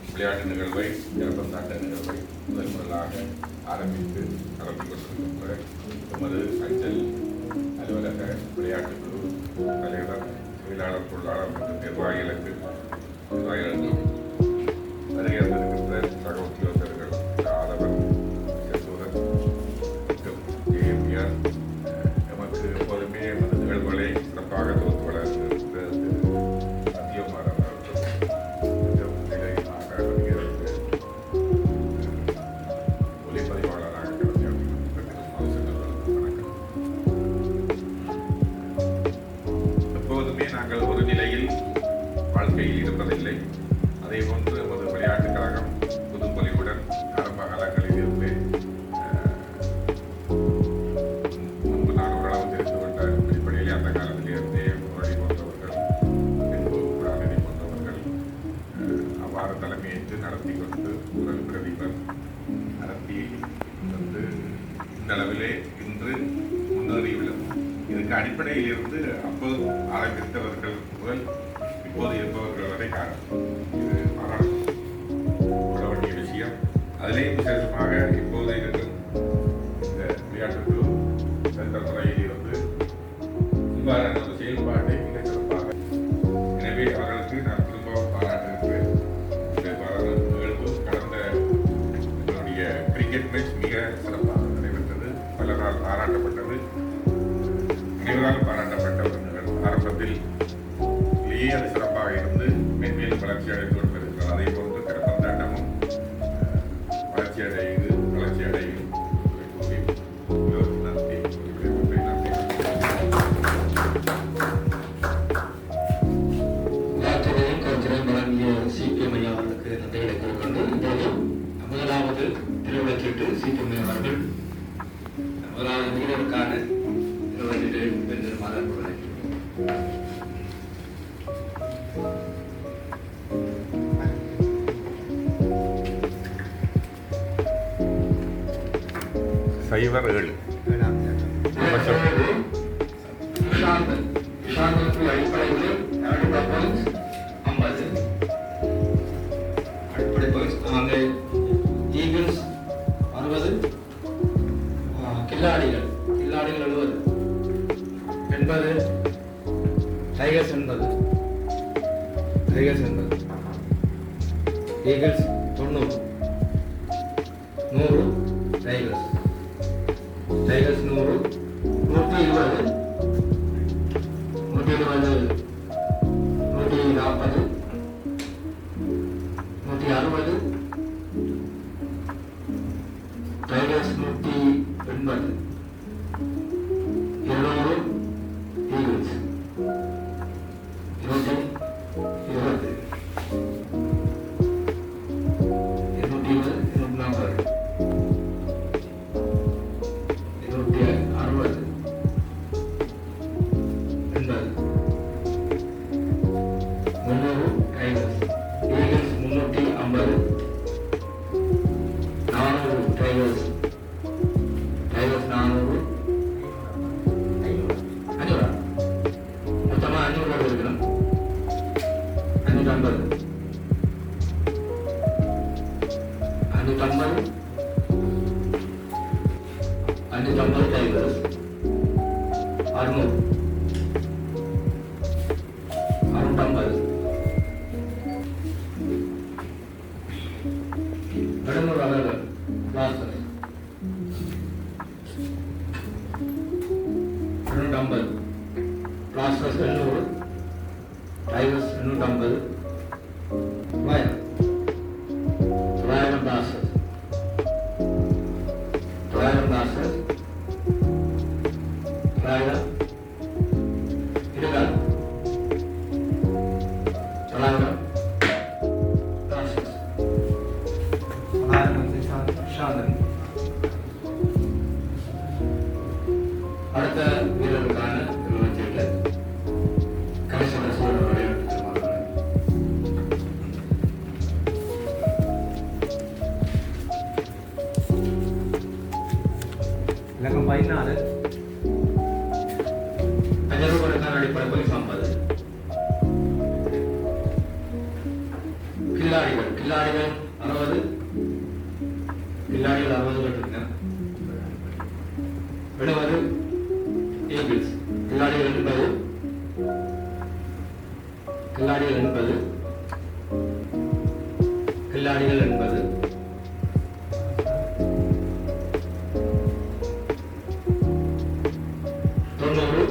விளையாட்டு நிகழ்வை ஜலப்பந்தாட்ட நிகழ்வை முதலாக ஆரம்பித்து நடத்தி கொண்டிருக்கின்ற எமது அஞ்சல் அலுவலக விளையாட்டுக் குழு தலைவர் தொழிலாளர் பொருளாளர் மற்றும் நிர்வாகிகளுக்கு வருகை வந்திருக்கின்ற சக உத்தியோகத்தர்கள் ஆதவன் யசூரன் மற்றும் ஏஎம்பிஆர் எமக்கு எப்போதுமே எமது நிகழ்வுகளை சிறப்பாக தொகுத்து வளர்ந்திருக்கிற சத்தியகுமார் நாங்கள் ஒரு நிலையில் வாழ்க்கையில் இருப்பதில்லை. அதே போன்று நமது விளையாட்டுக் கழகம் இந்த அளவிலே இன்று முன்னேறியுள்ளது. இதுக்கு அடிப்படையில் இருந்து அப்போது ஆரம்பித்தவர்கள் முதல் இப்போது இருப்பவர்கள் வரை காணும். இது பாராட்ட வேண்டிய விஷயம். அதிலேயும் விசேஷமாக இப்போது இருக்கும் இந்த விளையாட்டுக்குழு சென்ற துறையில் இருந்து இவ்வாறான ஒரு செயல்பாட்டை மிக சிறப்பாக, எனவே அவர்களுக்கு நான் திரும்பவும் பாராட்டுகிறேன். இவ்வாறான நிகழ்வு கடந்த என்னுடைய கிரிக்கெட் மேட்ச் மிக சிறப்பாக நடைபெற்றது. பலரால் பாராட்டப்பட்டது, அனைவரால் பாராட்டப்பட்ட ஒரு நிகழ்வு. ஆரம்பத்தில் அது சிறப்பாக இருந்து மென்மேலும் வளர்ச்சி அடைந்து கொண்டிருக்கிறது. அதே போன்று கிடப்பந்தாட்டமும் வளர்ச்சி அடையுது. சிபிஎம் ஐயா அவர்களுக்கு நன்றிகளை கூறிக்கொண்டு இப்போது முதலாவது திருவிழாச்சீட்டு சிபிஎம் அவர்கள் முதலாவது வீரருக்கான திருவிழாச்சீட்டு பெருமாறு சைவர் 7 அடிப்படையில் அடிப்படை eagles 60, கில்லாடிகள் 70, 80, tigers 80, eagles 90, 100 tigers 100, 120, 140, 160, tigers 180, 200 eagles 220, 220, 240, 260, 80, 300 tigers eagles 350, 400 tigers 400, 500 மொத்தமாக 500 இருக்கணும். 550, 550 டைகர்ஸ் 600, 650, 200 அவர்கள் plaster 250, blasters 200, tigers 250, 900 blasters 900 blasters 900 இருக்கால் 900 blasters 900 ஷாந்தன். அடுத்த வீரருக்கான திருவச்சீட்டு கணேசன சோழனுடைய இலக்கம் 14, 500 அடிப்படை போய் 50, கில்லாடிகள் 60, கில்லாடிகள் 60 இருக்கேன். 70 ஈகிள்ஸ் கில்லாடிகள் 80, கில்லாடிகள் 80, கில்லாடிகள் 80, 90,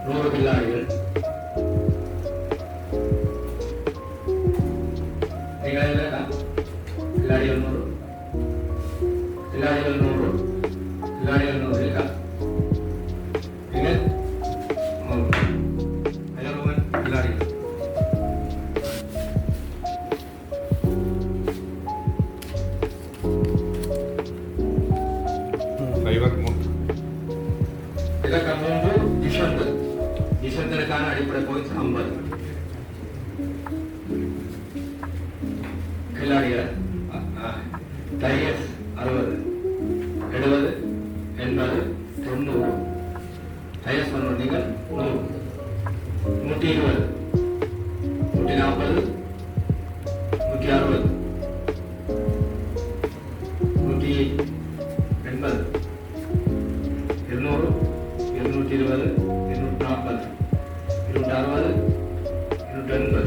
100 கில்லாடிகள். கில்லாடிகள் 100, கில்லாடிகள் 100, கில்லாடிகள் 100 இருக்கா? நீங்கள் 100 கில்லாடிகள். சைவர் 3 இலக்கம் 3 நிஷந்தனுக்கான அடிப்படை பாயிண்ட்ஸ் 50. கில்லாடிகள் டைகர்ஸ் 60, 70, 80, 90. டைகர்ஸ் பண்ண நீங்கள் 100, 120, 140, 160, 180, 200, 220, 240, 260, 280,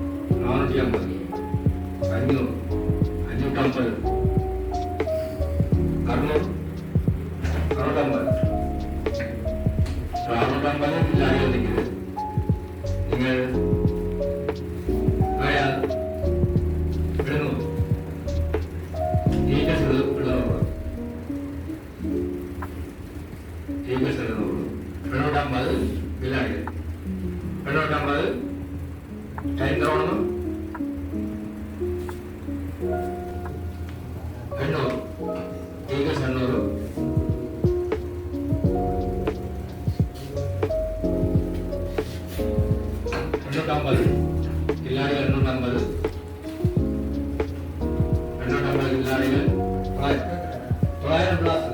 300, 350, 450, 500, 550, 600, 650. 650 கில்லாடிகள் நிற்குது. நீங்கள் 700 ஈகஸ் 700, ஈகஸ் 700, 750 கில்லாடிகள், 750 டைம் தரணும். 800 ஈகஸ் 800, 850 கில்லாடிகள், 850, 850 கில்லாடிகள், 900 பிளாஸ்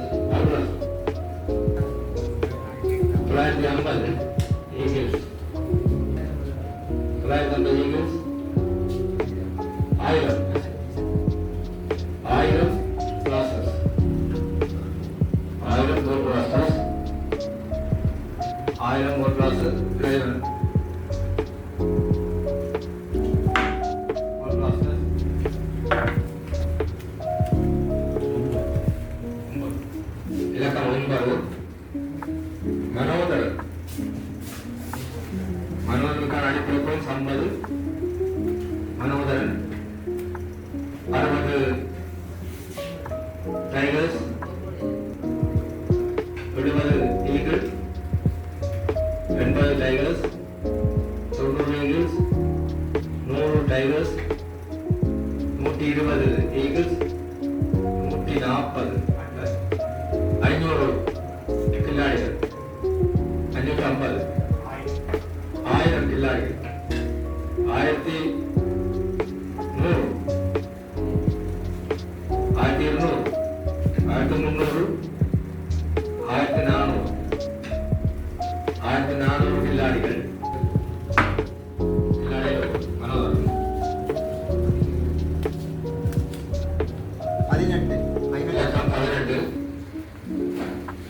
950 ஈகிள்ஸ், 950 ஈகிள்ஸ், 1000 பிளாஸஸ், 1000 கோல் பிளாஸஸ், 1000 கோல் பிளாஸஸ், 9. மனோதரன், மனோதரனுக்கான அடிப்படை points 50. மனோதரன் 60 tigers, 70 eagle, 80 tigers, 90 eagles, 100 tigers, 120 eagles, 140, 500 கில்லாடிகள், 550, 1000 கில்லாடிகள், 1100, 1200, 1300, 1400, 1400 கில்லாடிகள், மனோதரம் 18,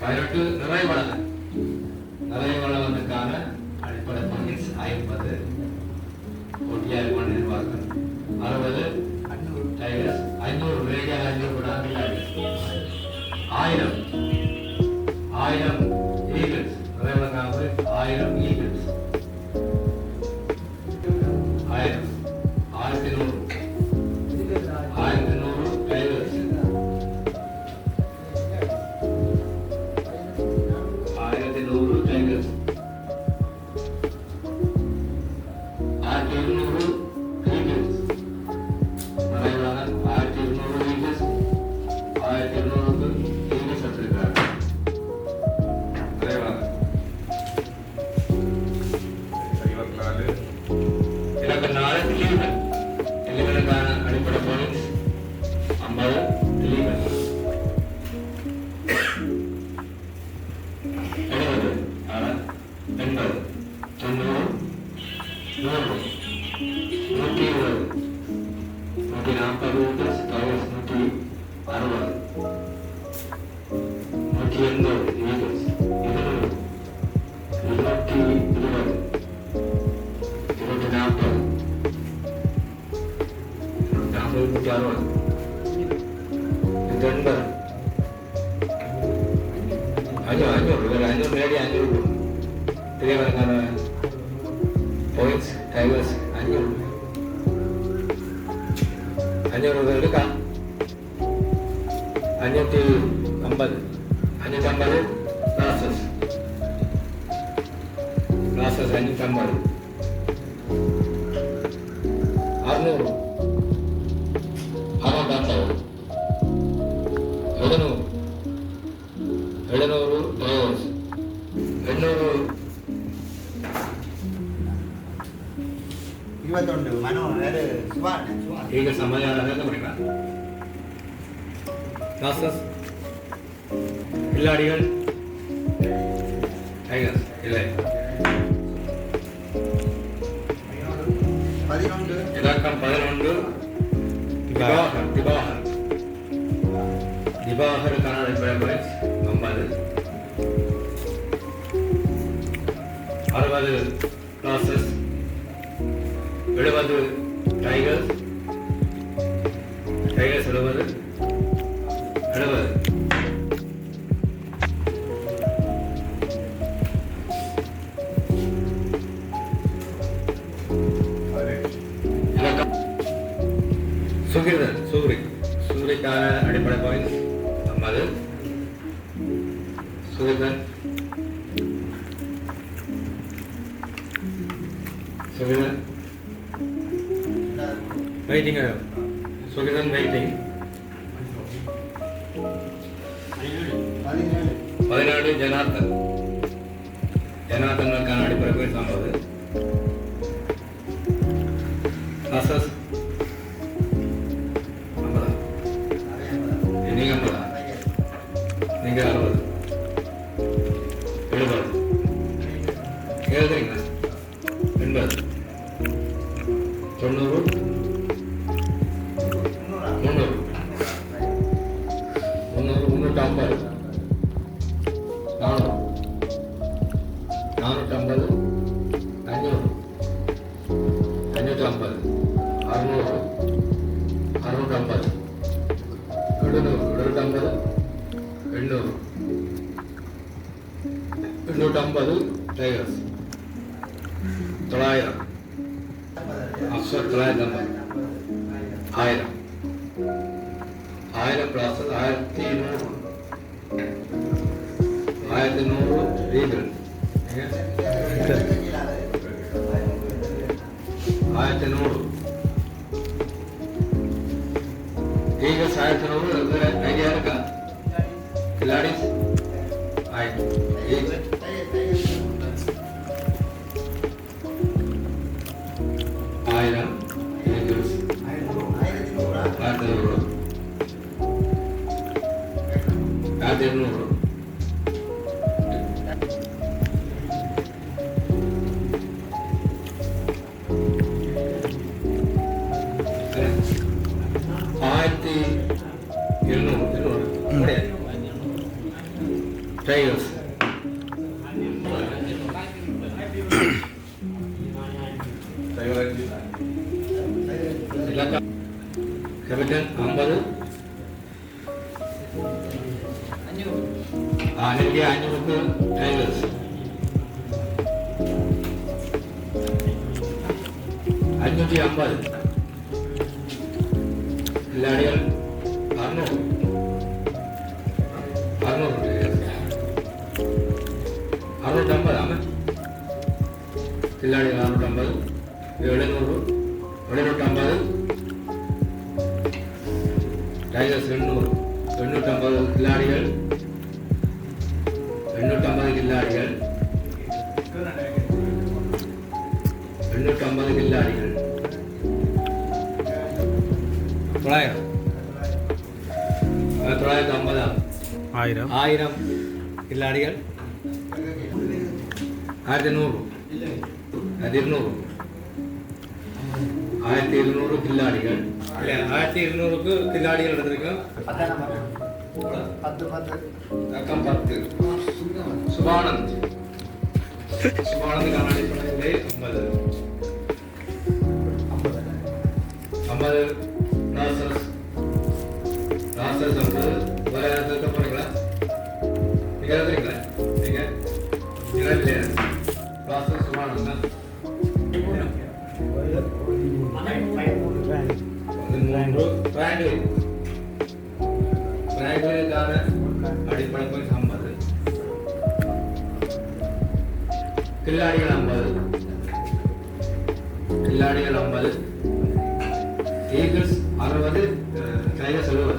18 நிறைவளவனுக்கான அடிப்படை பாயிண்ட்ஸ் 50. போட்டியார் கொண்டு நிர்வாகம் 60 டைகர்ஸ், 500 ரேடியாக 500 கூட 1000 ஈகிள்ஸ், நிறைவளக்கான 1000 ஈகிள்ஸ், 1000, 1100, 1100 டைகர்ஸ், 1100 டைகர்ஸ், 1200 ஈகிள்ஸ், நிறைவாக 1200 ஈகிள்ஸ், 1200 ஈகிள்ஸ் எடுத்திருக்கிறார். நிறைவாக 54 இலக்கம் 4 இலீவன், இலீவனுக்கான அடிப்படை points 50. Eleven 70, 80, 90, 100, 120, 140 eagles, tigers 160, 180 eagles, 200, 220, 240, 240, 160, 280, 500 ready 500 தெரியவனுக்கான பாயிண்ட்ஸ் டைகர்ஸ் 500 எடுக்கா 550 கிளாஸஸ் 550, 600, 700 டைகர்ஸ், 800 51 மனோ வேறு சுபான் ಈಗ ಸಮಾಜ பண்ணிக்கலாம் லாசஸ் கில்லாடிகள் டைகர்ஸ் இல்லை 11 இலக்கம் 11 திவாகர் கனடா பிரைவேட்ஸ் 50 60 லாசஸ் 70 டைகர்ஸ் 70 இலக்கம் சூரிக்கான அடிப்படை point 50 Sukirthan waiting Sukirthan waiting 17 ஜனார்தனுக்கான அடிப்படை பாயிண்ட் 50 லாசஸ் 50 நீங்க 50 நீங்க 60 70 எழுதுறீங்களா 80 90 350 400 450 500 550 600 650 750 800 850 டைகர்ஸ் 900 950 1000 பிளஸ் 1100 ரீகல் 1100 ஈகல்ஸ் 1100 ஐடியா இருக்கா கில்லாடிஸ் 1000 ஈகல்ஸ் 1200 டைகர்ஸ் கேபிட்டல் 50 ஆனிக்கு 500 டைகர்ஸ் 550 கில்லாடிகள் 600 650 ஆமாம் கில்லாடிகள் 650 750 டைகர்ஸ் 850 கில்லாடிகள் 850 கில்லாடிகள் 900 950 1000 கில்லாடிகள் 1200 1200 கில்லாடிகள் 1200க்கு கில்லாடிகள் எடுத்திருக்கோம் 10 சுபானந்த் கண்ணாடி படையிலே 50 லாசஸ் 50 வேற யாராவது போறீங்களா நீங்க எழுதுறீங்களா நீங்க லாசஸ் சுபானந்த் 13 பிராங்குக்கான அடிப்படை பாயிண்ட் 50 கில்லாடிகள் 50 ஈகிள்ஸ் 60 டைகர்ஸ் 70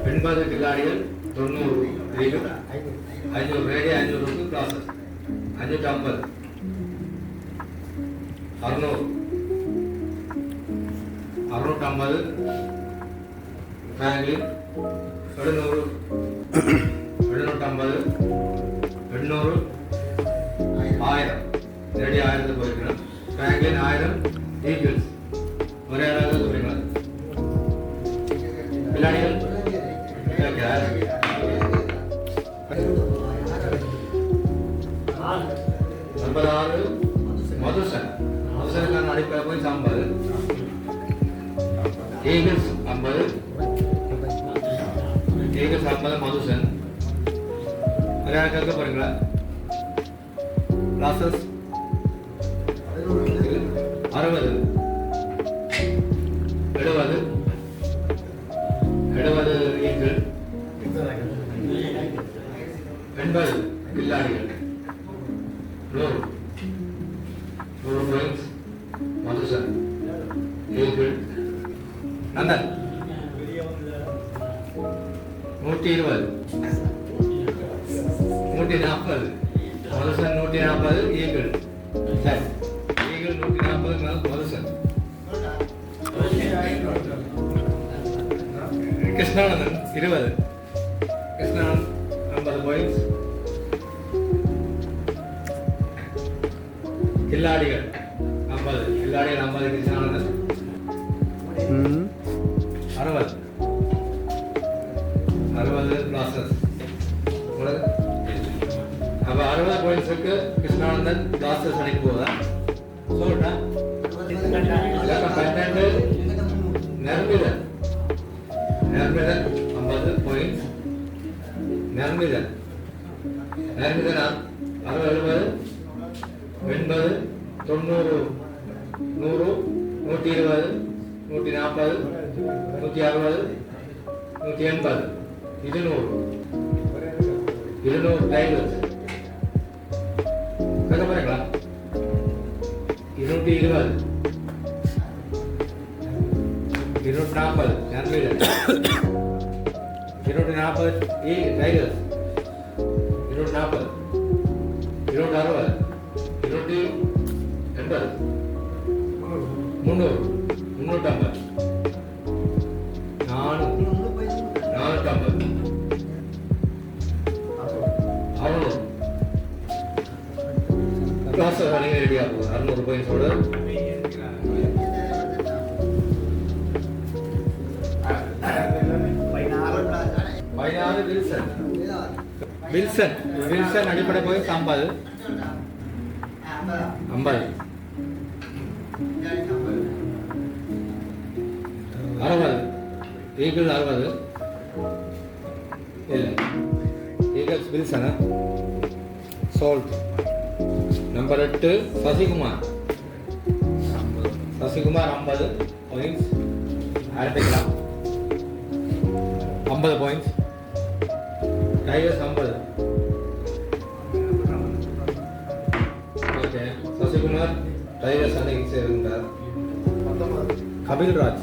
80 கில்லாடிகள் 90 ஈகிள் 500 ரேடியா 500 ப்ராசஸ் 550 600 650 ஃப்ராங்க்லின் 700 750 800 1000 நேரடி 1000 போயிருக்கிறோம். ஃப்ராங்க்லின் 1000 ஈகிள்ஸ் ஒரே யாராவது சொல்றீங்களா? பிள்ளாடிகள் 46 மதுசனுக்கான அடிப்படை போய் 50 ஈகிள்ஸ் 50 மதுசன் ஒரே யாராவது கேட்க போறீங்களா? Losses 60 70 eagle 80 கில்லாடிகள் 100 points Madhusan eagle Nandan 120 140 Madhusan 140 eagle சரி ஈகிள் 140 மதுசன் கிருஷ்ணானந்தன் 20 கிருஷ்ணானந்த் 50 பாயிண்ட்ஸ் கில்லாடிகள் 50 கிருஷ்ணானந்தன் 60 ப்ளாசஸ் அப்போ 60 பாயிண்ட்ஸுக்கு கிருஷ்ணானந்தன் ப்ளாசஸ் அடிக்க போதா சொல்லிட்டா 12 நர்மிதன் 50 பாயிண்ட்ஸ் நர்மிதன் 60 70 80 90 100 120 140 160 180 200 டைகர்ஸ் கேட்க போறீங்களா? 220 240 நர்மிதன் 240 டைகர்ஸ் 240 260 280 300 350 450 600 கிளாஸ் ரன்னிங் ரெடியாக போகுது 600 பாயிண்ட்ஸோட 16 வில்சன் அடிப்படை பாயிண்ட்ஸ் 50 60 ஈகிள் 60 இல்லை ஈகிள்ஸ் வில்சனா சால்ட் நம்பர் 8 சசிகுமார் 50 பாயிண்ட்ஸ் ஆரம்பிக்கலாம் 50 points tigers 50 okay Sasikumar tigers அன்னைக்கு சேர்ந்தார் கபில்ராஜ்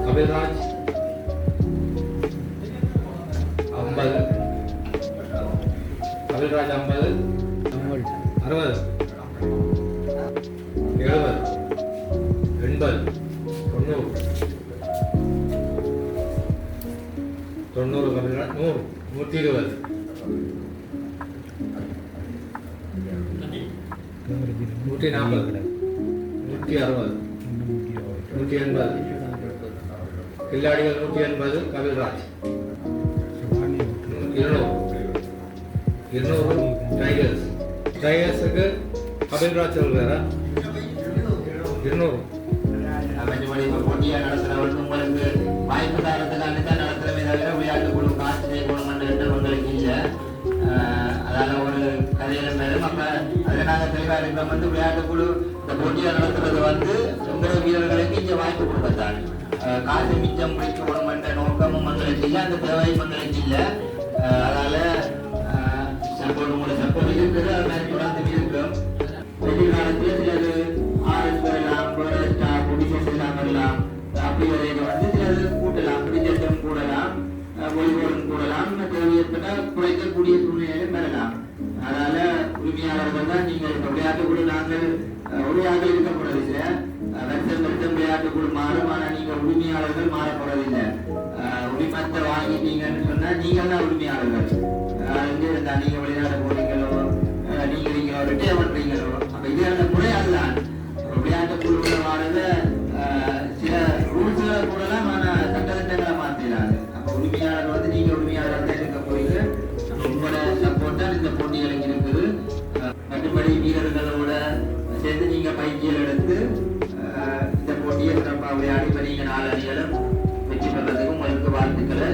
50 கபில்ராஜ் 50 60 70 80 90 கபில்ராஜ் 100 120 140 160 180 கில்லாடிகள் 180 கபில்ராஜ் 200 டைகர்ஸுக்கு கபில்ராஜ் சொல்றாரா 200 போட்டியாக நடத்துறவர்கள் உங்களுக்கு வாய்ப்பு காலத்துக்கான தான் நடத்துறவே தவிர விளையாட்டு குழு காசு செய்யணும் என்ற உங்களுக்கு இல்லை. அதால ஒரு கதையில மேலும் அப்ப அதை நாங்கள் தெளிவாக இருக்கிறோம். விளையாட்டு குழு இந்த போட்டியை நடத்துறது எங்களை வீரர்களுக்கு இங்கே வாய்ப்பு கொடுக்கத்தான் காசு மிச்சம் பிடிக்கணும் என்ற நோக்கமும் எங்களுக்கு இல்லை, அந்த தேவையும் எங்களுக்கு இல்லை. அதால சப்போர்ட் உங்களை சப்போர்ட் இருக்குது, அது மாதிரி தொடர்ந்து இருக்கும். எதிர்காலத்தில் சிலது ஆர்எஸ் வரலாம், பொடிசஸ் எல்லாம் வரலாம், அப்படி வரையில சிலது கூட்டலாம், பிடிச்சம் கூடலாம், ஒளிபோலம் கூடலாம், தேவையற்பட்ட குறைக்கக்கூடிய சூழ்நிலையும் வரலாம். அதனால உரிமையாளர்கள் தான் நீங்கள் இப்போ விளையாட்டுக்குழு நாங்கள் உரிமையாக இருக்கக்கூடாது வருஷம் விளையாட்டுக்குழு மாறும். ஆனால் நீங்கள் உரிமையாளர்கள் மாறப்போறதில்லை. உரிமத்தை வாங்கிட்டீங்கன்னு சொன்னா நீங்கள் தான் உரிமையாளர்கள். எங்க இருந்தா நீங்க விளையாட போறீங்களோ நீங்க ரிட்டையர் பண்றீங்களோ அப்ப இது அந்த முறை அதுதான். விளையாட்டு குழுவுல வாழல சில ரூல்ஸ்களை கூடலாம் சட்டத்திட்டங்களை மாத்தினாங்க. அப்ப உரிமையாளர் வந்து நீங்க உரிமையாளர் தான் இருக்க போறீங்க. உங்களோட சப்போர்ட் தான் இந்த போட்டிகளுக்கு இருக்குது. மற்றபடி வீரர்களோட சேர்ந்து நீங்க பயிற்சிகள் எடுத்து இந்த போட்டியை சிறப்பாக விளையாடி இப்ப நீங்க 4 அணிகளும் வெற்றி பெறதுக்கு உங்களுக்கு வாழ்த்துக்களை